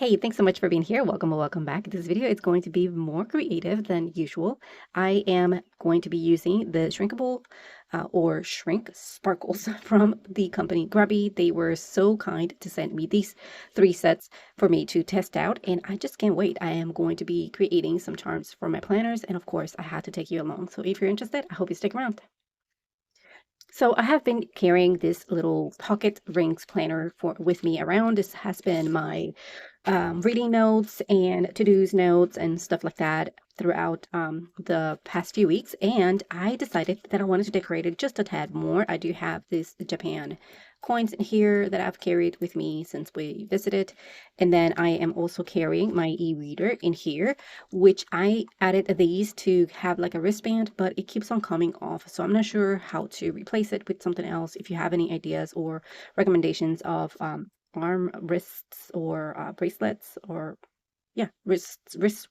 Hey, thanks so much for being here. Welcome or welcome back. This video is going to be more creative than usual. I am going to be using the shrinkable or shrink sparkles from the company Grabie. They were so kind to send me these 3 sets for me to test out, and I just can't wait. I am going to be creating some charms for my planners, and of course, I had to take you along. So if you're interested, I hope you stick around. So I have been carrying this little pocket rings planner with me around. This has been my reading notes and to-dos notes and stuff like that throughout the past few weeks. And I decided that I wanted to decorate it just a tad more. I do have this Japan coins in here that I've carried with me since we visited. And then I am also carrying my e-reader in here, which I added these to have like a wristband, but it keeps on coming off. So I'm not sure how to replace it with something else. If you have any ideas or recommendations of arm wrists or bracelets or yeah, wrist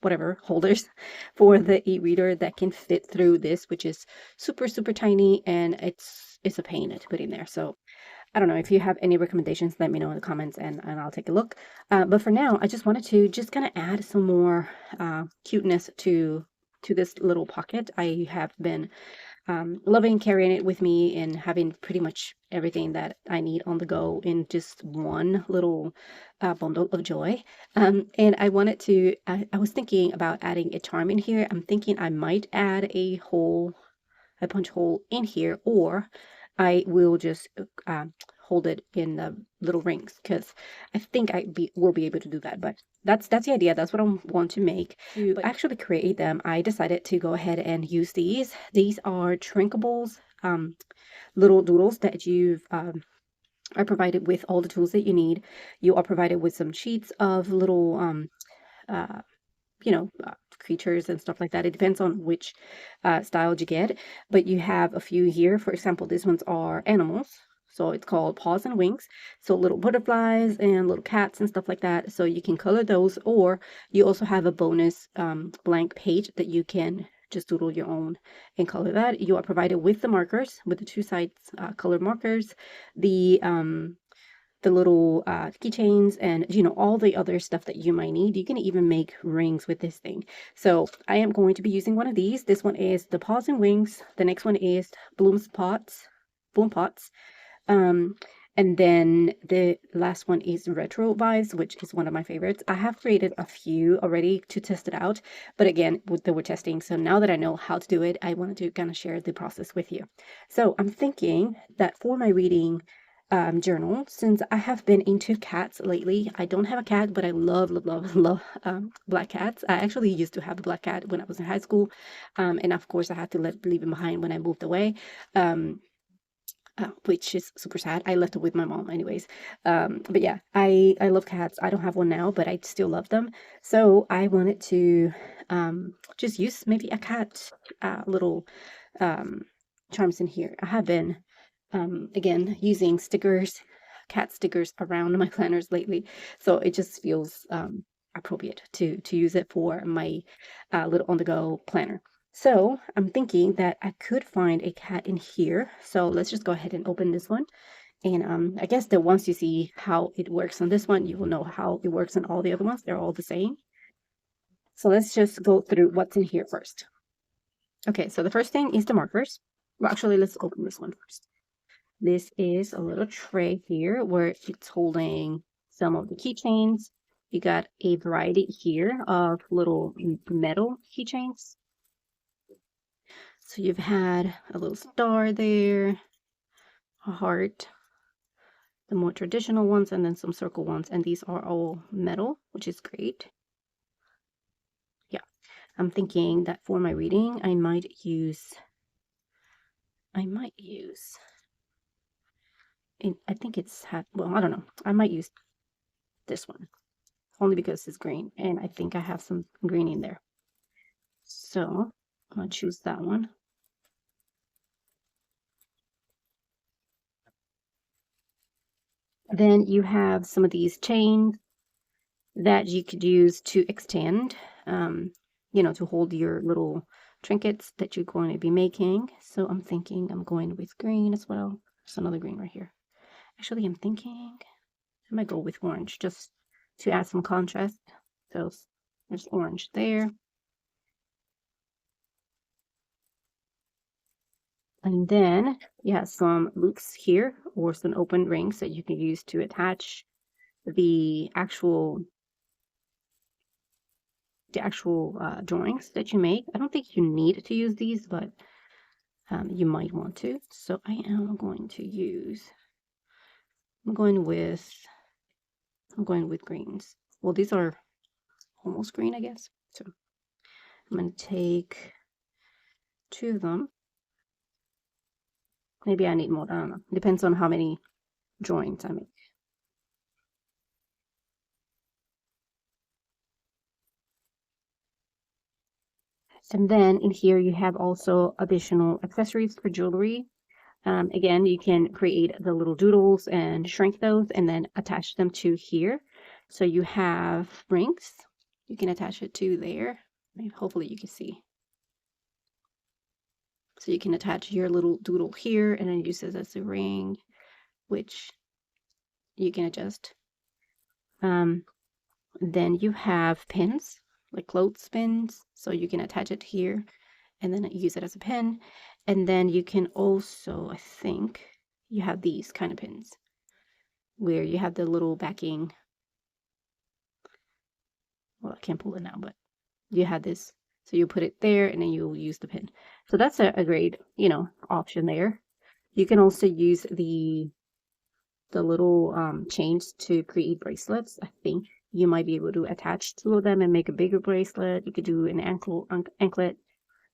whatever holders for the e-reader that can fit through this, which is super tiny, and it's a pain to put in there. So I don't know if you have any recommendations, let me know in the comments and I'll take a look. But for now, I just wanted to just kind of add some more cuteness to this little pocket. I have been loving carrying it with me and having pretty much everything that I need on the go in just one little bundle of joy. And I wanted to, I was thinking about adding a charm in here. I'm thinking I might add a punch hole in here, or I will just hold it in the little rings because I think will be able to do that. But that's the idea. That's what I want to make. To actually create them, I decided to go ahead and use these. These are trinkables, little doodles that you've are provided with all the tools that you need. You are provided with some sheets of little uh, creatures and stuff like that. It depends on which style you get, but you have a few here. For example, these ones are animals. So it's called paws and wings. So little butterflies and little cats and stuff like that. So you can color those, or you also have a bonus blank page that you can just doodle your own and color that. You are provided with the markers, with the 2 sides colored markers, the little keychains, and all the other stuff that you might need. You can even make rings with this thing. So I am going to be using one of these. This one is the paws and wings. The next one is bloom pots. um and then the last one is retro vibes, which is one of my favorites. I have created a few already to test it out, but again, they were testing, so now that I know how to do it, I wanted to kind of share the process with you. So I'm thinking that for my reading journal, since I have been into cats lately. I don't have a cat, but I love black cats. I actually used to have a black cat when I was in high school, and of course I had to leave him behind when I moved away, which is super sad. I left it with my mom anyways. But yeah, I love cats. I don't have one now, but I still love them. So I wanted to just use maybe a cat little charms in here. I have been again using cat stickers around my planners lately, so it just feels appropriate to use it for my little on-the-go planner. So I'm thinking that I could find a cat in here. So let's just go ahead and open this one. And I guess that once you see how it works on this one, you will know how it works on all the other ones. They're all the same. So let's just go through what's in here first. Okay, so the first thing is the markers. Well, actually, let's open this one first. This is a little tray here where it's holding some of the keychains. You got a variety here of little metal keychains. So you've had a little star there, a heart, the more traditional ones, and then some circle ones. And these are all metal, which is great. Yeah, I'm thinking that for my reading, I might use, I think it's well, I don't know. I might use this one only because it's green, and I think I have some green in there. So I'm gonna choose that one. Then you have some of these chains that you could use to extend, to hold your little trinkets that you're going to be making. So I'm thinking I'm going with green as well. There's another green right here. Actually, I'm thinking I might go with orange just to add some contrast. So there's orange there. And then you have some loops here or some open rings that you can use to attach the actual drawings that you make. I don't think you need to use these, but you might want to. So I am going to use, I'm going with greens. Well, these are almost green, I guess. So I'm going to take 2 of them. Maybe I need more, I don't know. Depends on how many drawings I make. And then in here you have also additional accessories for jewelry. Again, you can create the little doodles and shrink those and then attach them to here. So you have rings. You can attach it to there. Hopefully you can see. So you can attach your little doodle here and then use this as a ring, which you can adjust. Then you have pins, like clothespins. So you can attach it here and then use it as a pin. And then you can also, I think, you have these kind of pins where you have the little backing. Well, I can't pull it now, but you have this. So you put it there and then you'll use the pin. So that's a great, option there. You can also use the little chains to create bracelets. I think you might be able to attach 2 of them and make a bigger bracelet. You could do an anklet,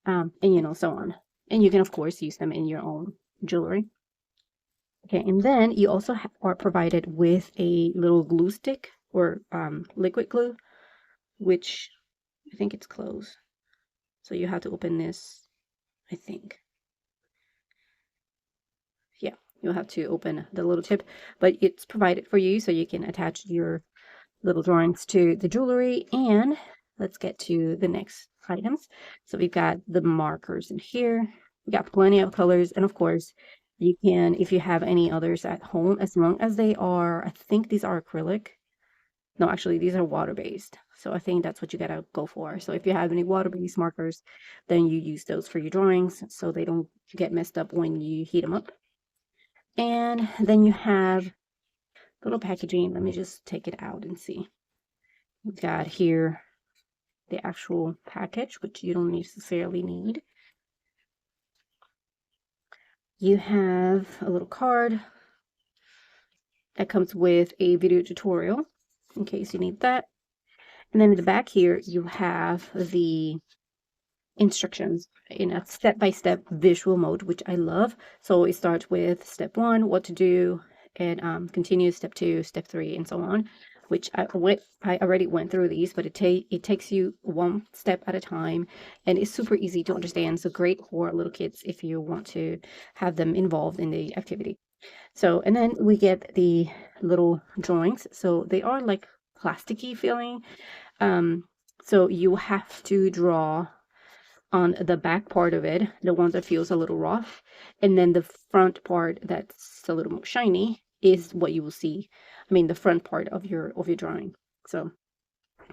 and so on. And you can of course use them in your own jewelry. Okay, and then you also are provided with a little glue stick or liquid glue, which I think it's closed. So you have to open this, I think. Yeah, you'll have to open the little tip, but it's provided for you so you can attach your little drawings to the jewelry. And let's get to the next items. So we've got the markers in here. We got plenty of colors, and of course you can, if you have any others at home, as long as they are, I think these are acrylic. No, actually these are water-based. So I think that's what you gotta go for. So if you have any water-based markers, then you use those for your drawings so they don't get messed up when you heat them up. And then you have little packaging. Let me just take it out and see. We've got here the actual package, which you don't necessarily need. You have a little card that comes with a video tutorial in case you need that. And then in the back here, you have the instructions in a step-by-step visual mode, which I love. So it starts with step 1, what to do, and continues step 2, step 3, and so on, which I already went through these, but it takes you one step at a time, and it's super easy to understand. So great for little kids if you want to have them involved in the activity. So, and then we get the little drawings. So they are like plasticky feeling. So you have to draw on the back part of it, the one that feels a little rough, and then the front part that's a little more shiny is what you will see. I mean, the front part of your drawing. So,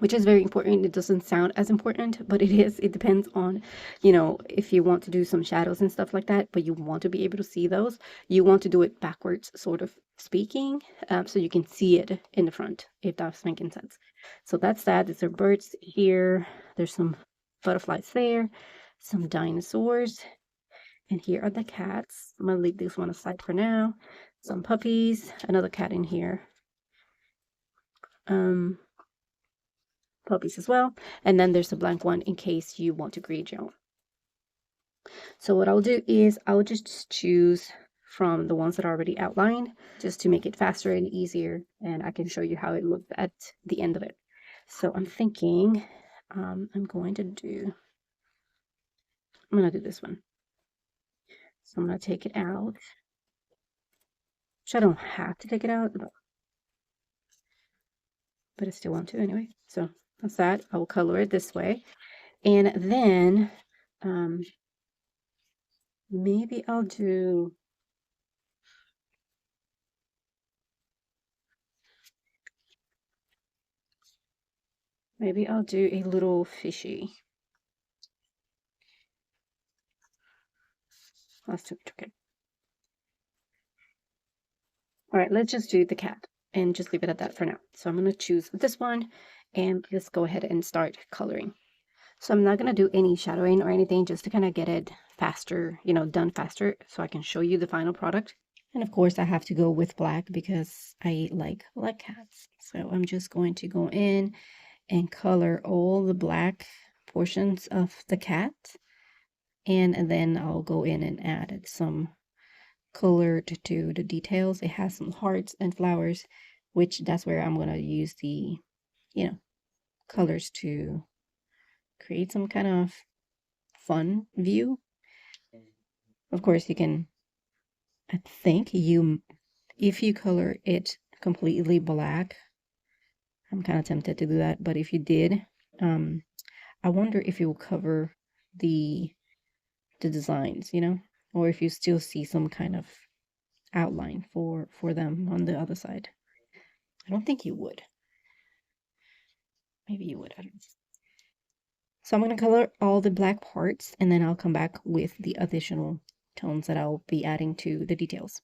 which is very important. It doesn't sound as important, but it is. It depends on, if you want to do some shadows and stuff like that, but you want to be able to see those, you want to do it backwards, sort of speaking, so you can see it in the front, if that's making sense. So that's that. There's some birds here. There's some butterflies there, some dinosaurs, and here are the cats. I'm gonna leave this one aside for now. Some puppies, another cat in here. Puppies as well, and then there's a blank one in case you want to create your own. So what I'll do is I'll just choose from the ones that are already outlined just to make it faster and easier, and I can show you how it looks at the end of it. So I'm thinking I'm gonna do this one. So I'm gonna take it out, which I don't have to take it out, but I still want to anyway. So that's that. I will color it this way, and then maybe I'll do Maybe I'll do a little fishy. That's too much. Okay. All right, let's just do the cat and just leave it at that for now. So I'm going to choose this one and let's go ahead and start coloring. So I'm not going to do any shadowing or anything, just to kind of get it faster, you know, done faster so I can show you the final product. And of course I have to go with black because I like black cats. So I'm just going to go in and color all the black portions of the cat. And then I'll go in and add some color to the details. It has some hearts and flowers, which that's where I'm going to use the, you know, colors to create some kind of fun view. Of course, you can, I think you, if you color it completely black, I'm kind of tempted to do that, but if you did, I wonder if it will cover the designs, you know, or if you still see some kind of outline for them on the other side. I don't think you would. Maybe you would. I don't know. So I'm going to color all the black parts and then I'll come back with the additional tones that I'll be adding to the details.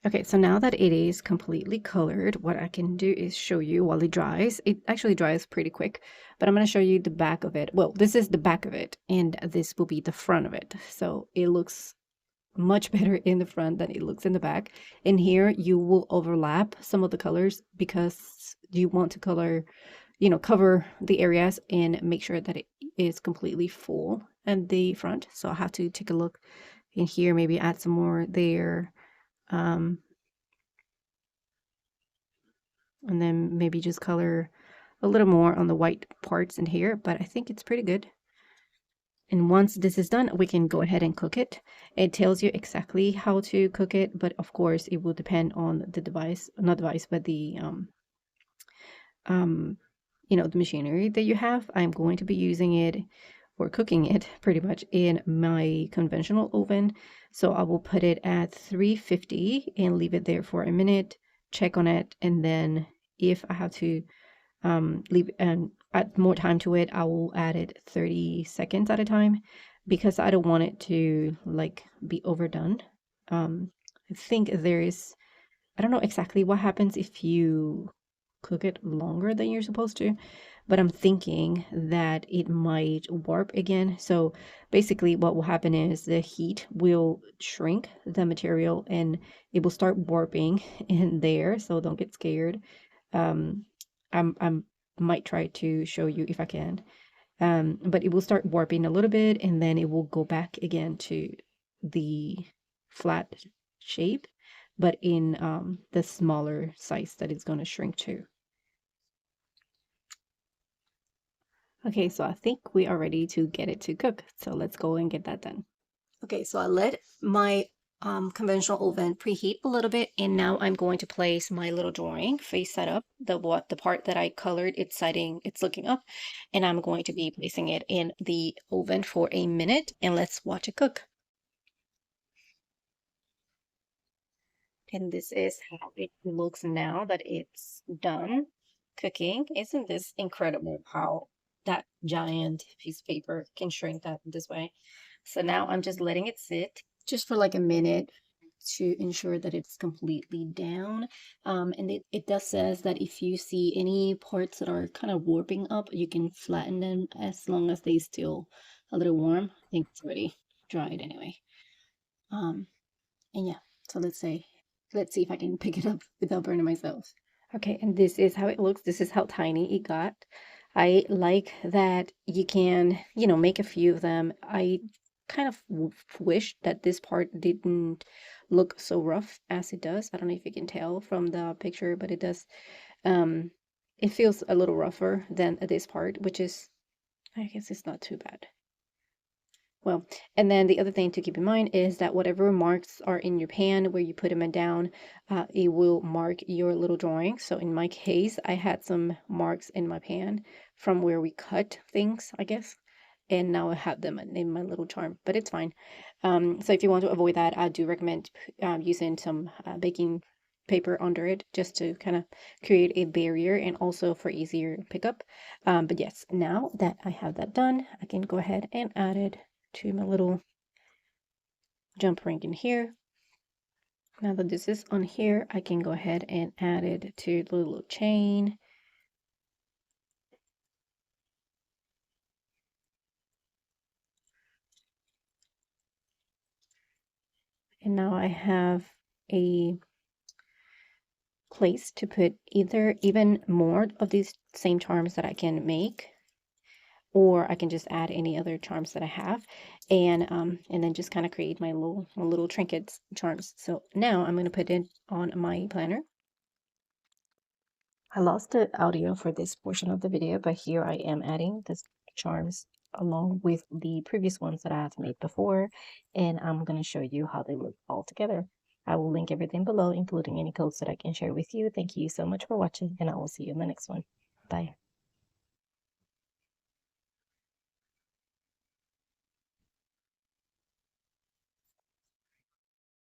Okay, so now that it is completely colored, what I can do is show you while it dries. It actually dries pretty quick, but I'm going to show you the back of it. Well, this is the back of it, and this will be the front of it. So it looks much better in the front than it looks in the back. In here, you will overlap some of the colors because you want to color, you know, cover the areas and make sure that it is completely full at the front. So I have to take a look in here, maybe add some more there. And then maybe just color a little more on the white parts in here, but I think it's pretty good. And once this is done, we can go ahead and cook it. It tells you exactly how to cook it, but of course it will depend on the device, not device, but the you know, the machinery that you have. I'm going to be using it or cooking it pretty much in my conventional oven. So I will put it at 350 and leave it there for a minute, check on it, and then if I have to leave and add more time to it, I will add it 30 seconds at a time because I don't want it to like be overdone. I think there is, I don't know exactly what happens if you cook it longer than you're supposed to, but I'm thinking that it might warp again. So basically what will happen is the heat will shrink the material and it will start warping in there. So don't get scared. Um, I'm might try to show you if I can. But it will start warping a little bit and then it will go back again to the flat shape, but in the smaller size that it's going to shrink to. Okay, so I think we are ready to get it to cook. So let's go and get that done. Okay, so I let my conventional oven preheat a little bit, and now I'm going to place my little drawing face set up, the part that I colored, it's looking up, and I'm going to be placing it in the oven for a minute, and let's watch it cook. And this is how it looks now that it's done cooking. Isn't this incredible how that giant piece of paper can shrink that this way? So now I'm just letting it sit just for like a minute to ensure that it's completely down. And it does says that if you see any parts that are kind of warping up, you can flatten them as long as they still a little warm. I think it's already dried anyway. Um, and yeah, so let's see if I can pick it up without burning myself. Okay, and this is how it looks. This is how tiny it got. I like that you can, you know, make a few of them. I kind of wish that this part didn't look so rough as it does. I don't know if you can tell from the picture, but it does. Um, it feels a little rougher than this part, which is, I guess it's not too bad. Well, and then the other thing to keep in mind is that whatever marks are in your pan where you put them down, it will mark your little drawing. So in my case, I had some marks in my pan from where we cut things, I guess. and now I have them in my little charm, but it's fine. So if you want to avoid that, I do recommend using some baking paper under it just to kind of create a barrier and also for easier pickup. But yes, now that I have that done, I can go ahead and add it to my little jump ring in here. Now that this is on here, I can go ahead and add it to the little chain. And now I have a place to put either even more of these same charms that I can make, or I can just add any other charms that I have, and then just kind of create my little trinkets charms. So now I'm going to put it on my planner. I lost the audio for this portion of the video, but here I am adding the charms along with the previous ones that I have made before, and I'm going to show you how they look all together. I will link everything below, including any codes that I can share with you. Thank you so much for watching, and I will see you in the next one. Bye.